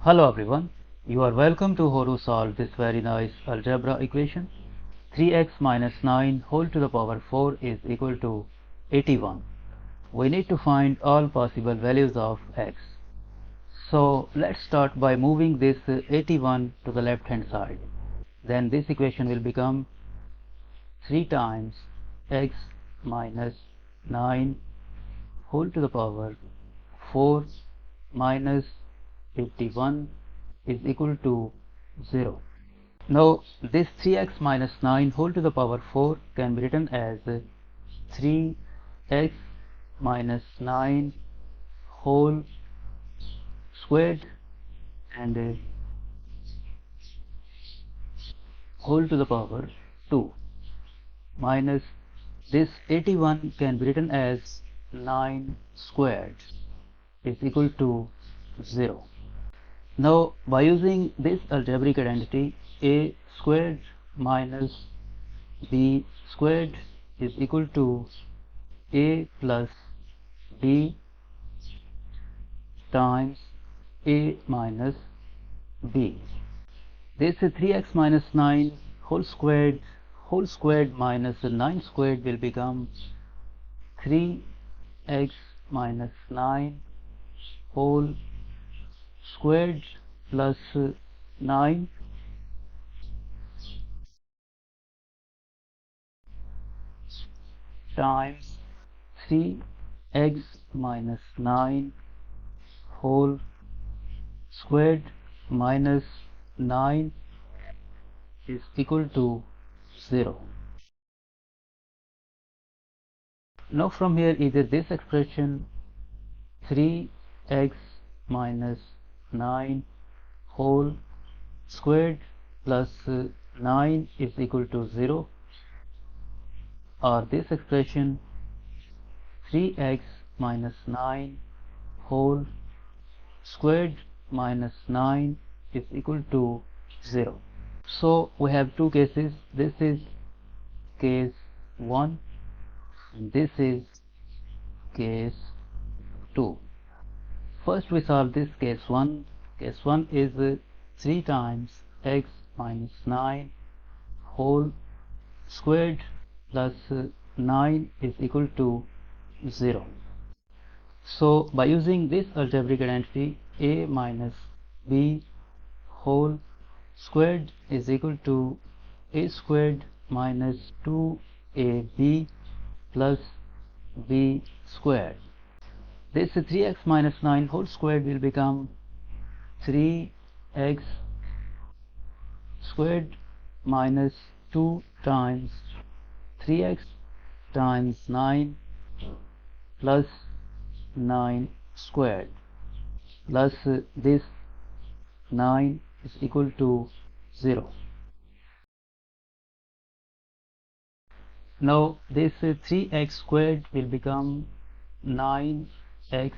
Hello everyone, you are welcome to how to solve this very nice algebra equation. 3x minus 9 whole to the power 4 is equal to 81. We need to find all possible values of x. So let's start by moving this 81 to the left hand side. Then this equation will become 3 times x minus 9 whole to the power 4 minus 81 is equal to 0. Now this 3x minus 9 whole to the power 4 can be written as 3x minus 9 whole squared and whole to the power 2 minus this 81 can be written as 9 squared is equal to 0. Now by using this algebraic identity, a squared minus b squared is equal to a plus b times a minus b. This 3x minus 9 whole squared minus 9 squared will become 3x minus 9 whole squared plus 9 times 3x minus 9 whole squared minus 9 is equal to 0. Now from here either this expression 3x minus 9 whole squared plus 9 is equal to 0, or this expression 3x minus 9 whole squared minus 9 is equal to 0. So we have two cases. This is case 1 and this is case 2. First we solve this case 1. Case 1 is 3 times x minus 9 whole squared plus 9 is equal to 0. So by using this algebraic identity, a minus b whole squared is equal to a squared minus 2ab plus b squared. This 3x minus 9 whole squared will become 3x squared minus 2 times 3x times 9 plus 9 squared plus this 9 is equal to 0. Now this 3x squared will become 9x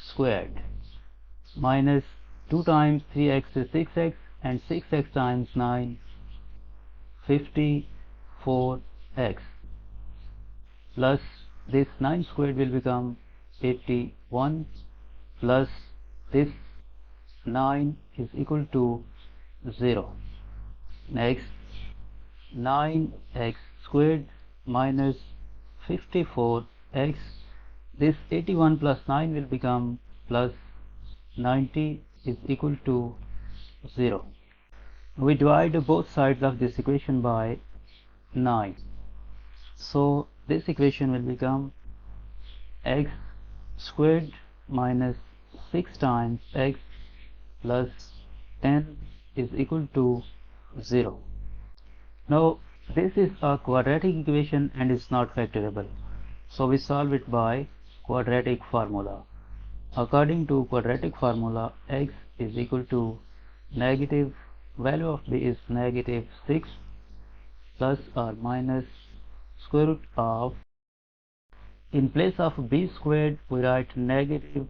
squared minus 2 times 3x is 6x and 6x times 9 54x plus this 9 squared will become 81 plus this 9 is equal to 0. Next 9x squared minus 54x, this 81 plus 9 will become plus 90 is equal to 0. We divide both sides of this equation by 9. So this equation will become x squared minus 6 times x plus 10 is equal to 0. Now this is a quadratic equation and is not factorable. So we solve it by quadratic formula. According to quadratic formula, x is equal to negative value of b is negative 6 plus or minus square root of, in place of b squared we write negative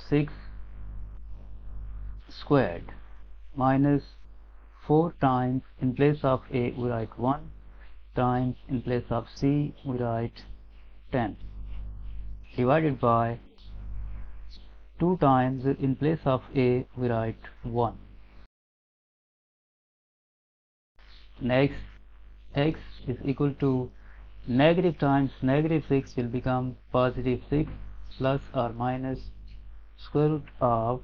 6 squared minus 4 times, in place of a we write 1 times, in place of c we write 10 divided by 2 times, in place of a we write 1. Next, x is equal to negative times negative 6 will become positive 6 plus or minus square root of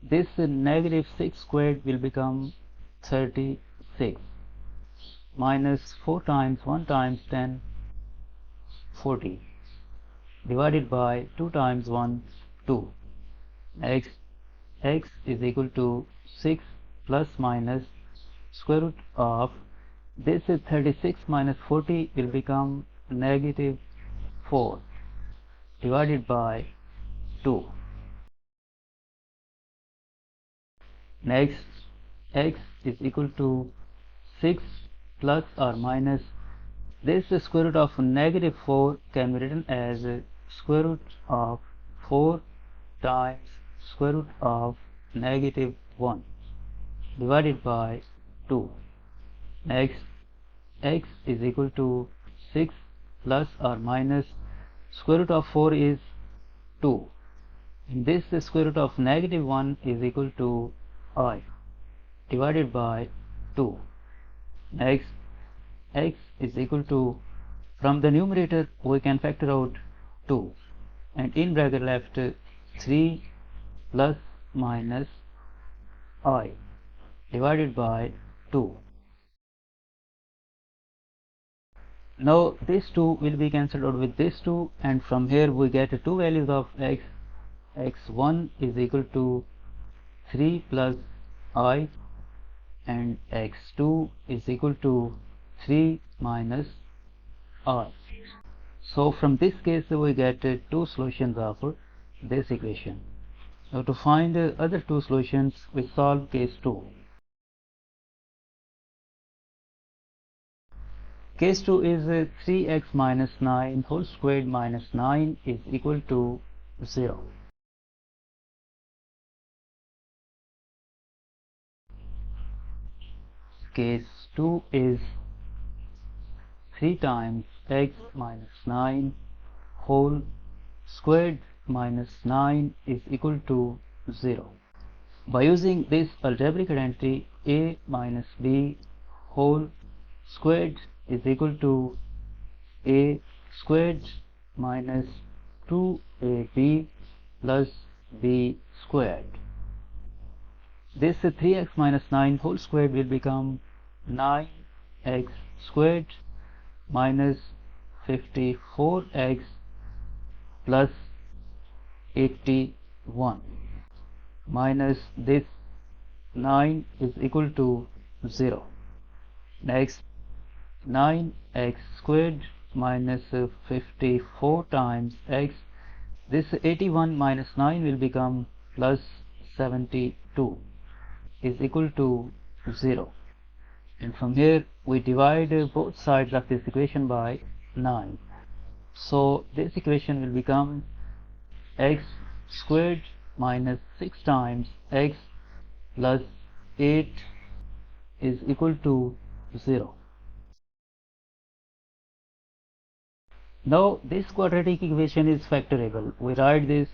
this negative 6 squared will become 36 minus 4 times 1 times 10 40 divided by 2 times 1 2. Next, x is equal to 6 plus minus square root of this is 36 minus 40 will become negative 4 divided by 2. Next, x is equal to 6 plus or minus this square root of negative 4 can be written as square root of 4 times square root of negative 1 divided by 2. Next, x is equal to 6 plus or minus square root of 4 is 2. This square root of negative 1 is equal to I divided by 2. Next, x is equal to, from the numerator we can factor out 2 and in bracket left 3 plus minus I divided by 2. Now this 2 will be cancelled out with this 2 and from here we get two values of x. x1 is equal to 3 plus I and x2 is equal to 3 minus I. So from this case we get two solutions of this equation. Now to find other two solutions we solve case 2. Case 2 is 3x minus 9 whole squared minus 9 is equal to 0. Case 2 is 3 times x minus 9 whole squared minus 9 is equal to 0. By using this algebraic identity a minus b whole squared is equal to a squared minus 2ab plus b squared. This 3x minus 9 whole squared will become 9x squared minus 54x plus 81 minus this 9 is equal to 0. Next, 9x squared minus 54 times x, this 81 minus 9 will become plus 72 is equal to 0, and from here we divide both sides of this equation by 9. So this equation will become x squared minus 6 times x plus 8 is equal to 0. Now this quadratic equation is factorable. We write this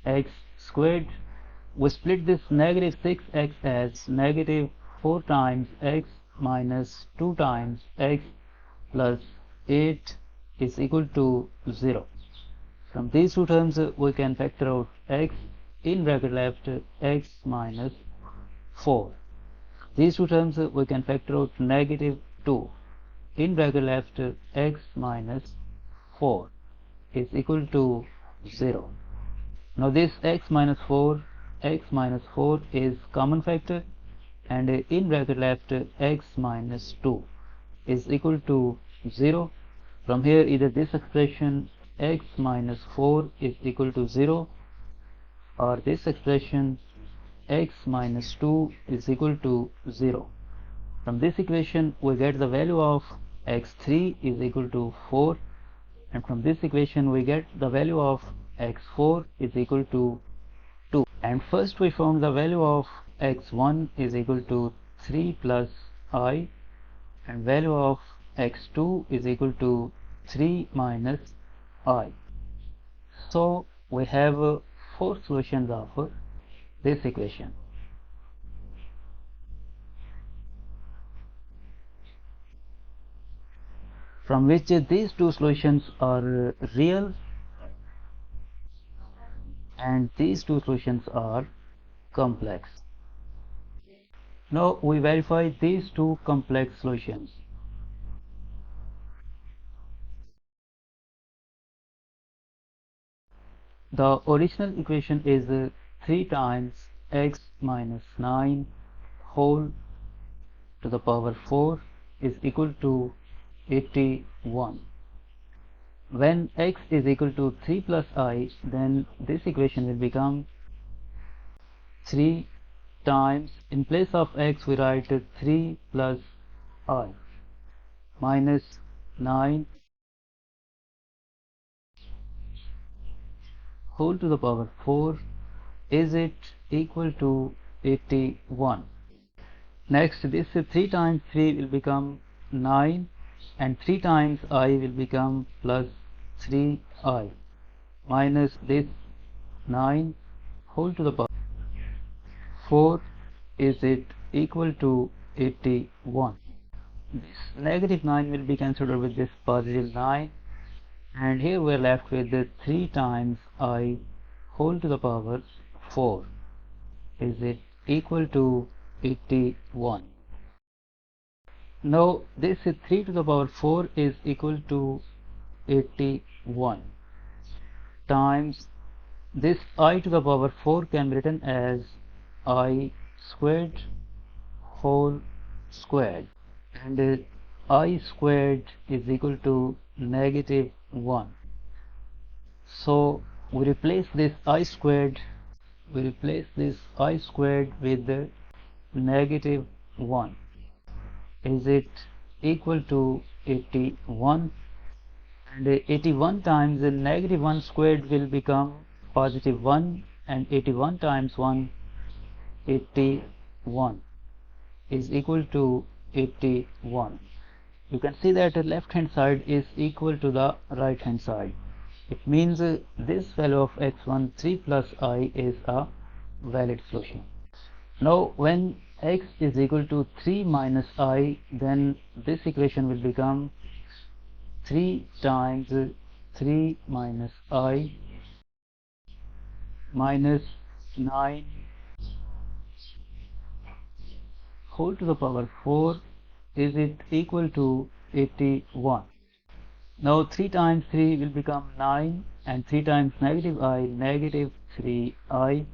x squared, we split this negative 6x as negative 4 times x minus 2 times x plus 8 is equal to 0. From these two terms we can factor out x, in bracket left x minus 4. These two terms we can factor out negative 2, in bracket left x minus 4 is equal to 0. Now this x minus 4 is common factor, and in bracket left x minus 2 is equal to 0. From here either this expression x minus 4 is equal to 0 or this expression x minus 2 is equal to 0. From this equation we get the value of x3 is equal to 4, and from this equation we get the value of x4 is equal to 2. And first we found the value of x1 is equal to 3 plus I, and value of x2 is equal to 3 minus I. So we have 4 solutions of this equation, from which these 2 solutions are real and these 2 solutions are complex. Now we verify these 2 complex solutions. The original equation is 3 times x minus 9 whole to the power 4 is equal to 81. When x is equal to 3 plus I, then this equation will become 3 times, in place of x we write 3 plus I minus 9 whole to the power 4 is it equal to 81. Next, this 3 times 3 will become 9 and 3 times I will become plus 3I minus this 9 whole to the power 4 is it equal to 81. This negative 9 will be cancelled with this positive 9, and here we are left with the 3 times I whole to the power 4 is it equal to 81. Now this 3 to the power 4 is equal to 81 times this I to the power 4 can be written as I squared whole squared, and I squared is equal to negative 1. So we replace this I squared with the negative 1 is it equal to 81, and 81 times the negative 1 squared will become positive 1, and 81 times 1 81 is equal to 81. You can see that the left hand side is equal to the right hand side. It means this value of x1 3 plus I is a valid solution. Now when x is equal to 3 minus I, then this equation will become 3 times 3 minus I minus 9 whole to the power 4 is it equal to 81. Now 3 times 3 will become 9, and 3 times negative I, negative 3I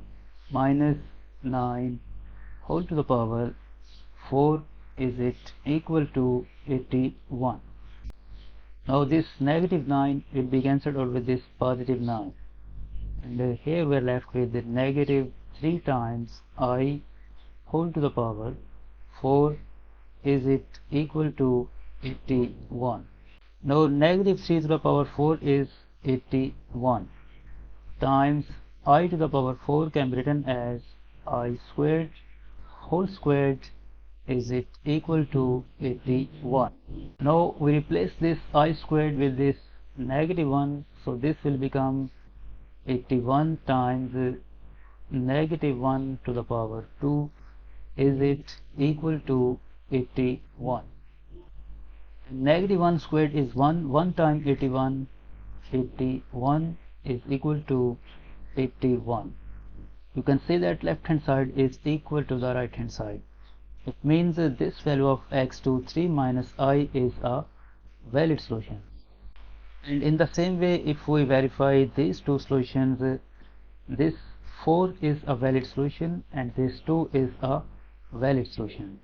minus 9 whole to the power 4 is it equal to 81. Now this negative 9 will be cancelled out with this positive 9, and here we are left with the negative 3 times I whole to the power 4 is it equal to 81. Now negative 3 to the power 4 is 81 times I to the power 4 can be written as I squared whole squared is it equal to 81. Now we replace this I squared with this negative 1, so this will become 81 times negative 1 to the power 2 is it equal to 81. Negative 1 squared is 1, 1 times 81, 81 is equal to 81. You can see that left hand side is equal to the right hand side. It means that this value of x2 3 minus I is a valid solution. And in the same way, if we verify these 2 solutions, this 4 is a valid solution and this 2 is a valid solution.